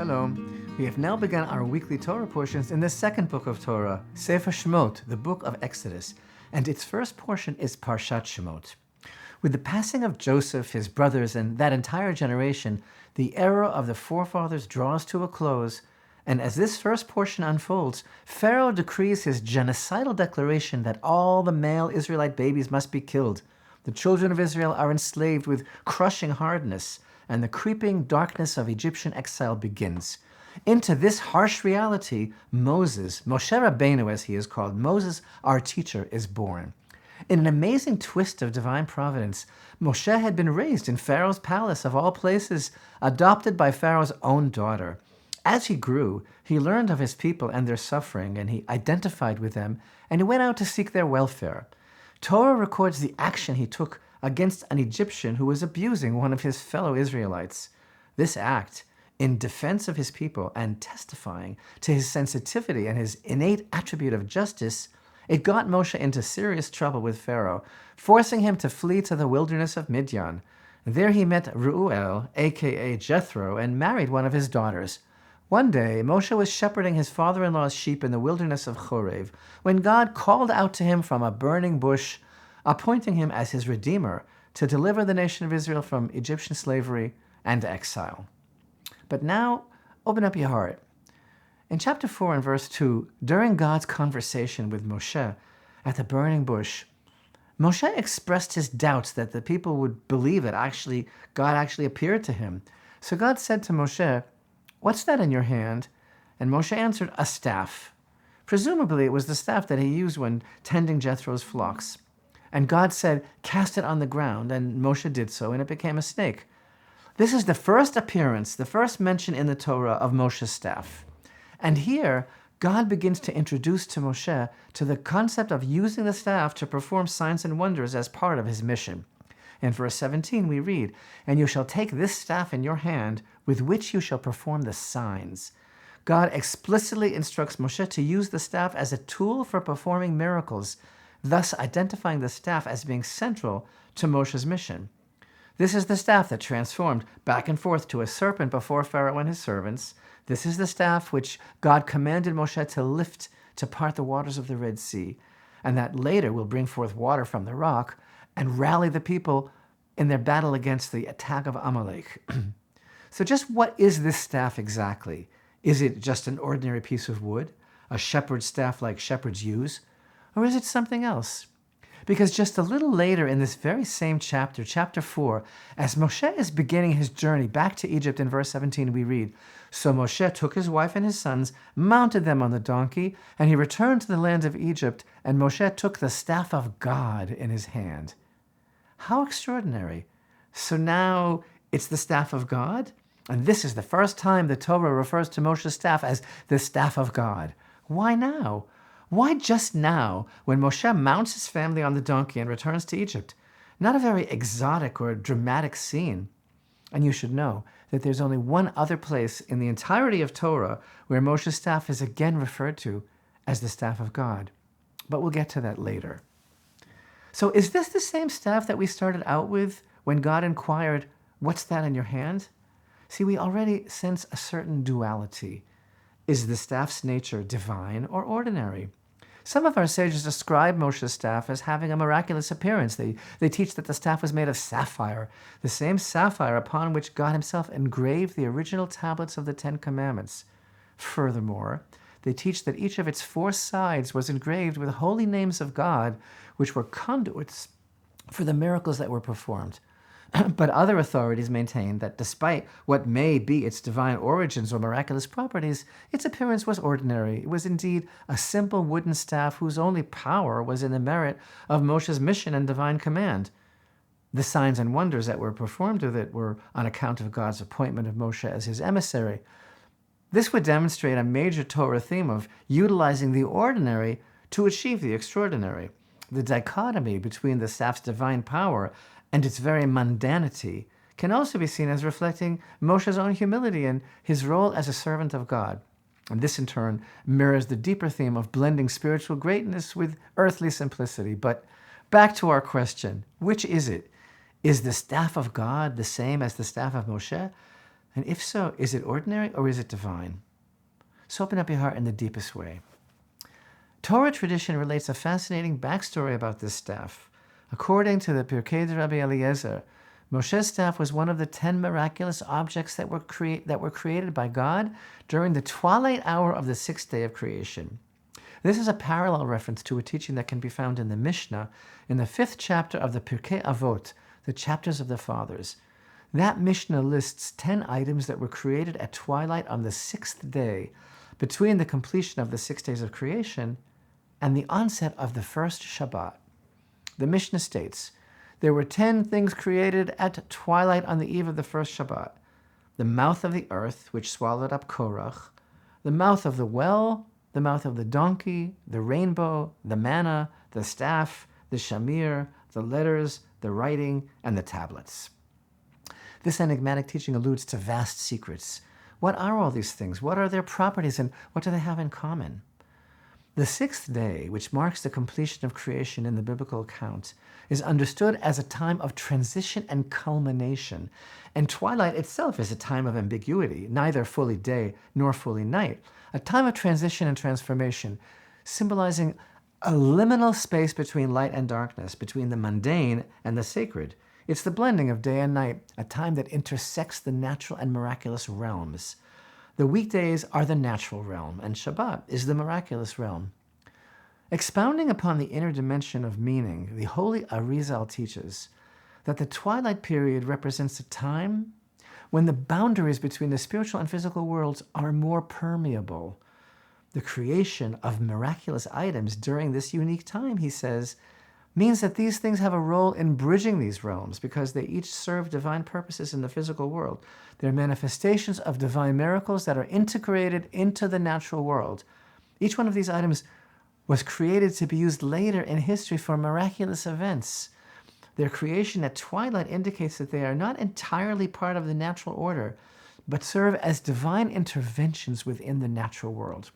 Shalom. We have now begun our weekly Torah portions in the second book of Torah, Sefer Shemot, the book of Exodus, and its first portion is Parashat Shemot. With the passing of Joseph, his brothers, and that entire generation, the era of the forefathers draws to a close, and as this first portion unfolds, Pharaoh decrees his genocidal declaration that all the male Israelite babies must be killed. The children of Israel are enslaved with crushing hardness, and the creeping darkness of Egyptian exile begins. Into this harsh reality, Moses, Moshe Rabbeinu as he is called, Moses, our teacher, is born. In an amazing twist of divine providence, Moshe had been raised in Pharaoh's palace of all places, adopted by Pharaoh's own daughter. As he grew, he learned of his people and their suffering, and he identified with them, and he went out to seek their welfare. Torah records the action he took against an Egyptian who was abusing one of his fellow Israelites. This act, in defense of his people and testifying to his sensitivity and his innate attribute of justice, it got Moshe into serious trouble with Pharaoh, forcing him to flee to the wilderness of Midian. There he met Reuel, aka Jethro, and married one of his daughters. One day, Moshe was shepherding his father-in-law's sheep in the wilderness of Chorev, when God called out to him from a burning bush, appointing him as his redeemer to deliver the nation of Israel from Egyptian slavery and exile. But now, open up your heart. In chapter 4 and verse 2, during God's conversation with Moshe at the burning bush, Moshe expressed his doubts that the people would believe that God actually appeared to him. So God said to Moshe, "What's that in your hand?" And Moshe answered, "A staff." Presumably it was the staff that he used when tending Jethro's flocks. And God said, "Cast it on the ground," and Moshe did so, and it became a snake. This is the first appearance, the first mention in the Torah of Moshe's staff. And here, God begins to introduce to Moshe to the concept of using the staff to perform signs and wonders as part of his mission. In verse 17 we read, "And you shall take this staff in your hand, with which you shall perform the signs." God explicitly instructs Moshe to use the staff as a tool for performing miracles, thus identifying the staff as being central to Moshe's mission. This is the staff that transformed back and forth to a serpent before Pharaoh and his servants. This is the staff which God commanded Moshe to lift to part the waters of the Red Sea, and that later will bring forth water from the rock and rally the people in their battle against the attack of Amalek. So just what is this staff exactly? Is it just an ordinary piece of wood, a shepherd's staff like shepherds use? Or is it something else? Because just a little later in this very same chapter, chapter 4, as Moshe is beginning his journey back to Egypt in verse 17, we read, "So Moshe took his wife and his sons, mounted them on the donkey, and he returned to the land of Egypt, and Moshe took the staff of God in his hand." How extraordinary. So now it's the staff of God? And this is the first time the Torah refers to Moshe's staff as the staff of God. Why now? Why just now, when Moshe mounts his family on the donkey and returns to Egypt? Not a very exotic or dramatic scene. And you should know that there's only one other place in the entirety of Torah where Moshe's staff is again referred to as the staff of God. But we'll get to that later. So is this the same staff that we started out with when God inquired, "What's that in your hand?" See, we already sense a certain duality. Is the staff's nature divine or ordinary? Some of our sages describe Moshe's staff as having a miraculous appearance. They teach that the staff was made of sapphire, the same sapphire upon which God himself engraved the original tablets of the Ten Commandments. Furthermore, they teach that each of its 4 sides was engraved with holy names of God, which were conduits for the miracles that were performed. But other authorities maintain that despite what may be its divine origins or miraculous properties, its appearance was ordinary. It was indeed a simple wooden staff whose only power was in the merit of Moshe's mission and divine command. The signs and wonders that were performed with it were on account of God's appointment of Moshe as his emissary. This would demonstrate a major Torah theme of utilizing the ordinary to achieve the extraordinary. The dichotomy between the staff's divine power and its very mundanity can also be seen as reflecting Moshe's own humility and his role as a servant of God. And this in turn mirrors the deeper theme of blending spiritual greatness with earthly simplicity. But back to our question, which is it? Is the staff of God the same as the staff of Moshe? And if so, is it ordinary or is it divine? So open up your heart in the deepest way. Torah tradition relates a fascinating backstory about this staff. According to the Pirkei de Rabbi Eliezer, Moshe's staff was one of the 10 miraculous objects that were created by God during the twilight hour of the 6th day of creation. This is a parallel reference to a teaching that can be found in the Mishnah in the 5th chapter of the Pirkei Avot, the chapters of the fathers. That Mishnah lists 10 items that were created at twilight on the 6th day, between the completion of the 6 days of creation and the onset of the first Shabbat. The Mishnah states, there were 10 things created at twilight on the eve of the first Shabbat. The mouth of the earth, which swallowed up Korach, the mouth of the well, the mouth of the donkey, the rainbow, the manna, the staff, the shamir, the letters, the writing, and the tablets. This enigmatic teaching alludes to vast secrets. What are all these things? What are their properties, and what do they have in common? The 6th day, which marks the completion of creation in the biblical account, is understood as a time of transition and culmination. And twilight itself is a time of ambiguity, neither fully day nor fully night, a time of transition and transformation, symbolizing a liminal space between light and darkness, between the mundane and the sacred. It's the blending of day and night, a time that intersects the natural and miraculous realms. The weekdays are the natural realm, and Shabbat is the miraculous realm. Expounding upon the inner dimension of meaning, the holy Arizal teaches that the twilight period represents a time when the boundaries between the spiritual and physical worlds are more permeable. The creation of miraculous items during this unique time, he says, means that these things have a role in bridging these realms because they each serve divine purposes in the physical world. They're manifestations of divine miracles that are integrated into the natural world. Each one of these items was created to be used later in history for miraculous events. Their creation at twilight indicates that they are not entirely part of the natural order, but serve as divine interventions within the natural world.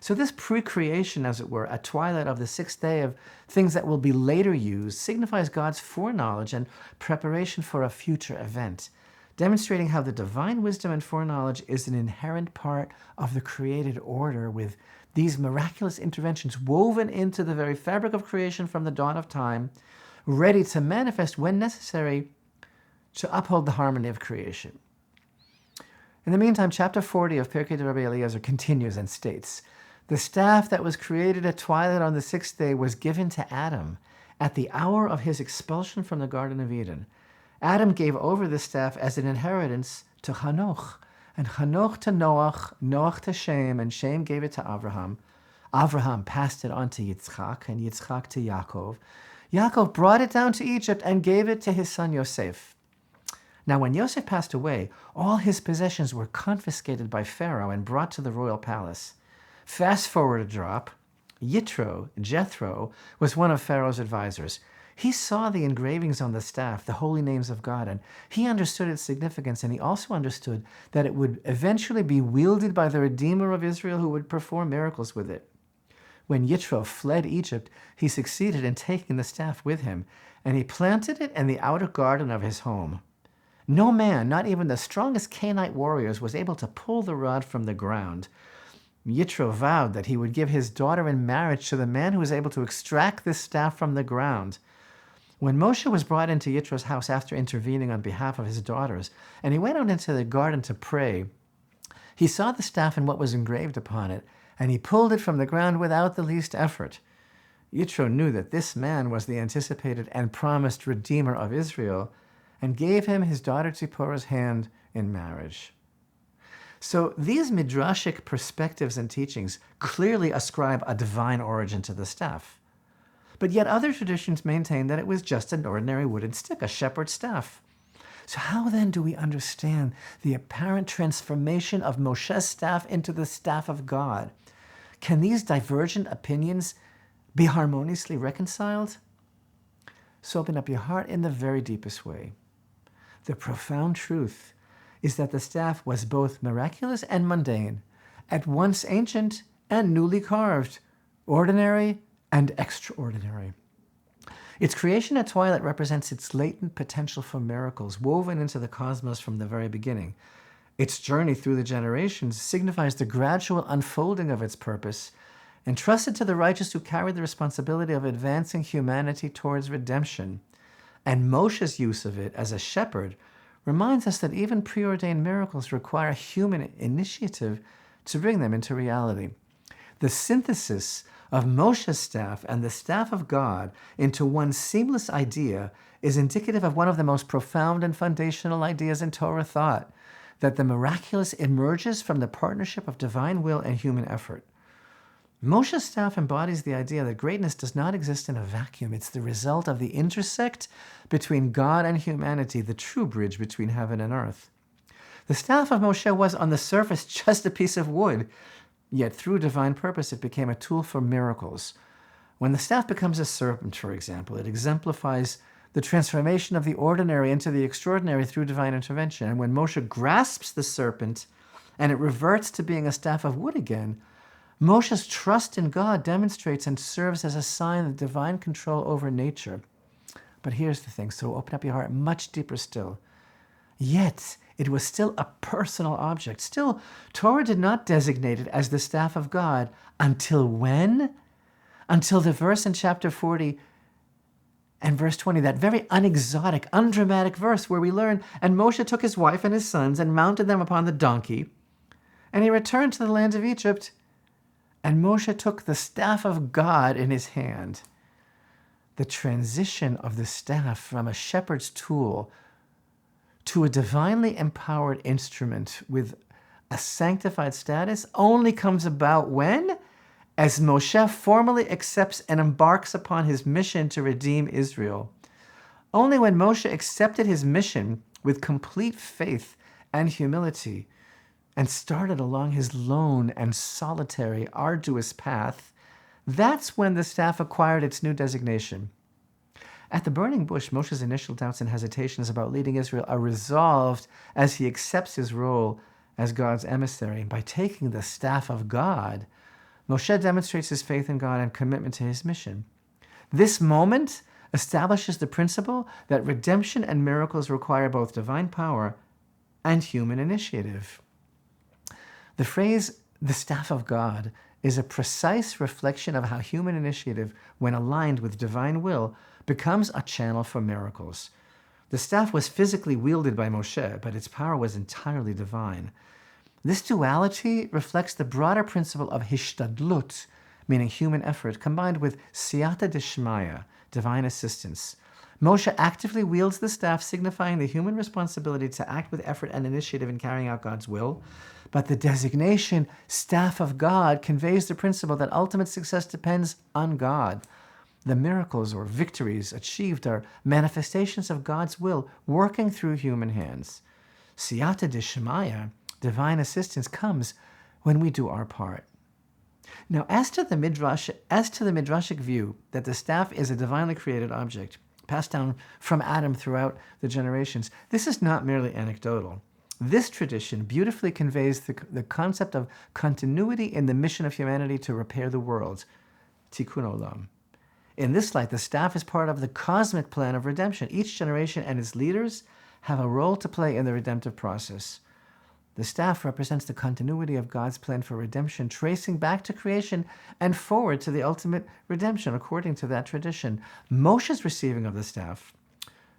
So this pre-creation, as it were, at twilight of the 6th day of things that will be later used, signifies God's foreknowledge and preparation for a future event, demonstrating how the divine wisdom and foreknowledge is an inherent part of the created order, with these miraculous interventions woven into the very fabric of creation from the dawn of time, ready to manifest when necessary to uphold the harmony of creation. In the meantime, chapter 40 of Pirkei de Rabbi Eliezer continues and states, the staff that was created at twilight on the 6th day was given to Adam at the hour of his expulsion from the Garden of Eden. Adam gave over the staff as an inheritance to Hanoch, and Hanoch to Noach, Noach to Shem, and Shem gave it to Avraham. Avraham passed it on to Yitzchak, and Yitzchak to Yaakov. Yaakov brought it down to Egypt and gave it to his son Yosef. Now when Yosef passed away, all his possessions were confiscated by Pharaoh and brought to the royal palace. Fast forward a drop, Jethro, was one of Pharaoh's advisors. He saw the engravings on the staff, the holy names of God, and he understood its significance, and he also understood that it would eventually be wielded by the Redeemer of Israel who would perform miracles with it. When Yitro fled Egypt, he succeeded in taking the staff with him, and he planted it in the outer garden of his home. No man, not even the strongest Canaanite warriors, was able to pull the rod from the ground. Yitro vowed that he would give his daughter in marriage to the man who was able to extract this staff from the ground. When Moshe was brought into Yitro's house after intervening on behalf of his daughters, and he went out into the garden to pray, he saw the staff and what was engraved upon it, and he pulled it from the ground without the least effort. Yitro knew that this man was the anticipated and promised Redeemer of Israel, and gave him his daughter Tzipporah's hand in marriage. So these midrashic perspectives and teachings clearly ascribe a divine origin to the staff. But yet other traditions maintain that it was just an ordinary wooden stick, a shepherd's staff. So how then do we understand the apparent transformation of Moshe's staff into the staff of God? Can these divergent opinions be harmoniously reconciled? So open up your heart in the very deepest way. The profound truth is that the staff was both miraculous and mundane, at once ancient and newly carved, ordinary and extraordinary. Its creation at twilight represents its latent potential for miracles woven into the cosmos from the very beginning. Its journey through the generations signifies the gradual unfolding of its purpose, entrusted to the righteous who carry the responsibility of advancing humanity towards redemption. And Moshe's use of it as a shepherd reminds us that even preordained miracles require human initiative to bring them into reality. The synthesis of Moshe's staff and the staff of God into one seamless idea is indicative of one of the most profound and foundational ideas in Torah thought, that the miraculous emerges from the partnership of divine will and human effort. Moshe's staff embodies the idea that greatness does not exist in a vacuum. It's the result of the intersect between God and humanity, the true bridge between heaven and earth. The staff of Moshe was on the surface just a piece of wood, yet through divine purpose it became a tool for miracles. When the staff becomes a serpent, for example, it exemplifies the transformation of the ordinary into the extraordinary through divine intervention. And when Moshe grasps the serpent and it reverts to being a staff of wood again, Moshe's trust in God demonstrates and serves as a sign of divine control over nature. But here's the thing, so open up your heart much deeper still. Yet, it was still a personal object. Still, Torah did not designate it as the staff of God until when? Until the verse in chapter 40 and verse 20, that very unexotic, undramatic verse where we learn, and Moshe took his wife and his sons and mounted them upon the donkey, and he returned to the land of Egypt, and Moshe took the staff of God in his hand. The transition of the staff from a shepherd's tool to a divinely empowered instrument with a sanctified status only comes about when? As Moshe formally accepts and embarks upon his mission to redeem Israel. Only when Moshe accepted his mission with complete faith and humility and started along his lone and solitary, arduous path, that's when the staff acquired its new designation. At the burning bush, Moshe's initial doubts and hesitations about leading Israel are resolved as he accepts his role as God's emissary. By taking the staff of God, Moshe demonstrates his faith in God and commitment to his mission. This moment establishes the principle that redemption and miracles require both divine power and human initiative. The phrase, the staff of God, is a precise reflection of how human initiative, when aligned with divine will, becomes a channel for miracles. The staff was physically wielded by Moshe, but its power was entirely divine. This duality reflects the broader principle of hishtadlut, meaning human effort, combined with siyata deshmaya, divine assistance. Moshe actively wields the staff, signifying the human responsibility to act with effort and initiative in carrying out God's will. But the designation, staff of God, conveys the principle that ultimate success depends on God. The miracles or victories achieved are manifestations of God's will working through human hands. Siyata deshmaya, divine assistance, comes when we do our part. Now, as to the midrashic view that the staff is a divinely created object, passed down from Adam throughout the generations, this is not merely anecdotal. This tradition beautifully conveys the concept of continuity in the mission of humanity to repair the world, tikkun olam. In this light, the staff is part of the cosmic plan of redemption. Each generation and its leaders have a role to play in the redemptive process. The staff represents the continuity of God's plan for redemption, tracing back to creation and forward to the ultimate redemption, according to that tradition. Moshe's receiving of the staff,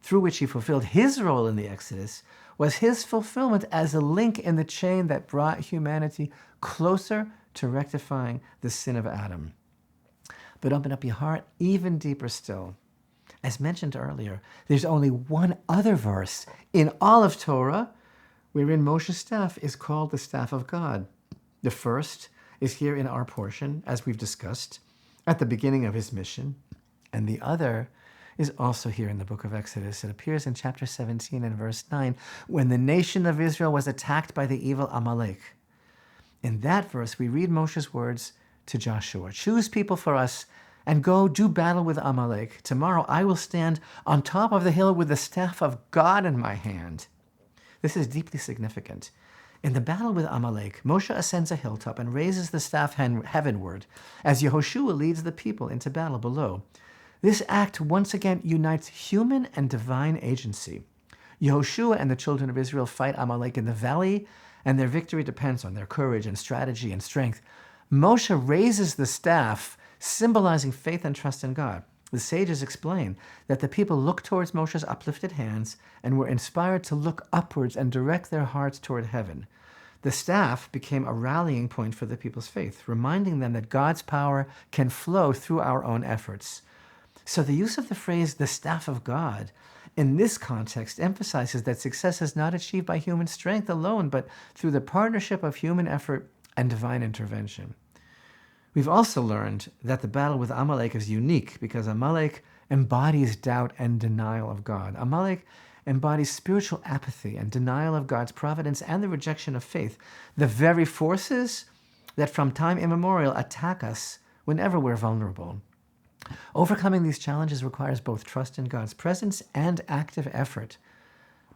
through which he fulfilled his role in the Exodus, was his fulfillment as a link in the chain that brought humanity closer to rectifying the sin of Adam. But open up your heart even deeper still. As mentioned earlier, there's only one other verse in all of Torah wherein Moshe's staff is called the staff of God. The first is here in our portion, as we've discussed, at the beginning of his mission, and the other is also here in the book of Exodus. It appears in chapter 17 and verse 9, when the nation of Israel was attacked by the evil Amalek. In that verse, we read Moshe's words to Joshua, "Choose people for us and go do battle with Amalek. Tomorrow I will stand on top of the hill with the staff of God in my hand." This is deeply significant. In the battle with Amalek, Moshe ascends a hilltop and raises the staff heavenward as Yehoshua leads the people into battle below. This act once again unites human and divine agency. Yehoshua and the children of Israel fight Amalek in the valley, and their victory depends on their courage and strategy and strength. Moshe raises the staff, symbolizing faith and trust in God. The sages explain that the people looked towards Moshe's uplifted hands and were inspired to look upwards and direct their hearts toward heaven. The staff became a rallying point for the people's faith, reminding them that God's power can flow through our own efforts. So the use of the phrase, the staff of God, in this context emphasizes that success is not achieved by human strength alone, but through the partnership of human effort and divine intervention. We've also learned that the battle with Amalek is unique because Amalek embodies doubt and denial of God. Amalek embodies spiritual apathy and denial of God's providence and the rejection of faith, the very forces that from time immemorial attack us whenever we're vulnerable. Overcoming these challenges requires both trust in God's presence and active effort.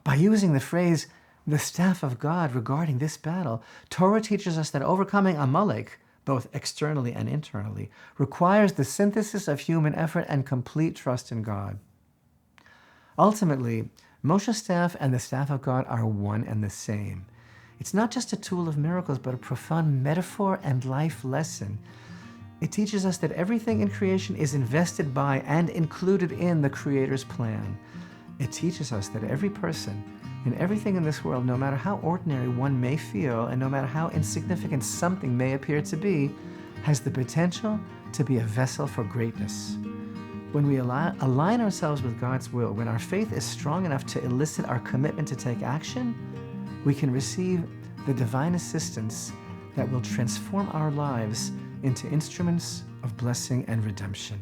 By using the phrase, the staff of God, regarding this battle, Torah teaches us that overcoming Amalek, both externally and internally, requires the synthesis of human effort and complete trust in God. Ultimately, Moshe's staff and the staff of God are one and the same. It's not just a tool of miracles, but a profound metaphor and life lesson. It teaches us that everything in creation is invested by and included in the Creator's plan. It teaches us that every person and everything in this world, no matter how ordinary one may feel and no matter how insignificant something may appear to be, has the potential to be a vessel for greatness. When we align ourselves with God's will, when our faith is strong enough to elicit our commitment to take action, we can receive the divine assistance that will transform our lives into instruments of blessing and redemption.